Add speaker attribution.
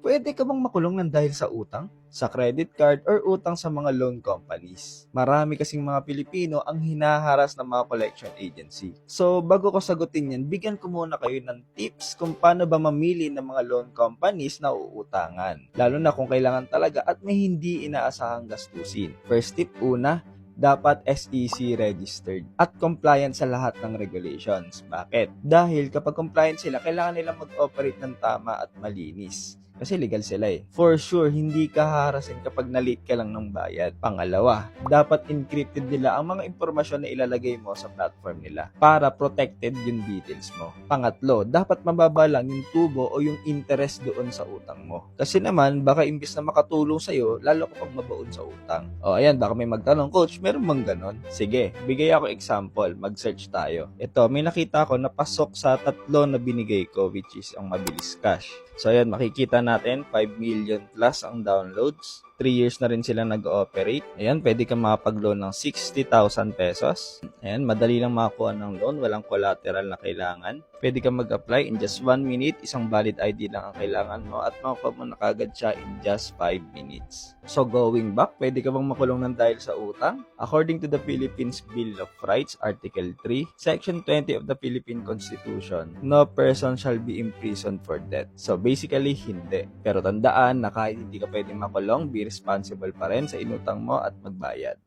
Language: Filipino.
Speaker 1: Pwede ka bang makulong ng dahil sa utang, sa credit card, or utang sa mga loan companies? Marami kasing mga Pilipino ang hinaharas ng mga collection agency. So, bago ko sagutin yan, bigyan ko muna kayo ng tips kung paano ba mamili ng mga loan companies na uutangan. Lalo na kung kailangan talaga at may hindi inaasahang gastusin. First tip una, dapat SEC registered at compliant sa lahat ng regulations. Bakit? Dahil kapag compliant sila, kailangan nilang mag-operate ng tama at malinis. Kasi legal sila eh. For sure, hindi ka haharasin kapag na-late ka lang ng bayad. Pangalawa, dapat encrypted nila ang mga impormasyon na ilalagay mo sa platform nila para protected yung details mo. Pangatlo, dapat mababa lang yung tubo o yung interest doon sa utang mo. Kasi naman, baka imbis na makatulong sa'yo, lalo kapag mabaon sa utang. O ayan, baka may magtanong, Coach, meron bang ganon? Sige, bigay ako example, mag-search tayo. Ito, may nakita ko na pasok sa tatlo na binigay ko, which is ang Mabilis Cash. So ayan, makikita natin 5 million plus ang downloads. 3 years na rin sila nag-ooperate. Ayan, pwede kang makapag-loan ng 60,000 pesos. Ayan, madali lang makakuha ng loan, walang collateral na kailangan. Pwede kang mag-apply in just 1 minute, isang valid ID lang ang kailangan mo at makukuha mo na kagad siya in just 5 minutes. So going back, pwede ka bang makulong ng dahil sa utang? According to the Philippines Bill of Rights, Article 3, Section 20 of the Philippine Constitution, no person shall be imprisoned for debt. So basically, hindi. Pero tandaan na kahit hindi ka pwedeng makulong, be responsible pa rin sa inutang mo at magbayad.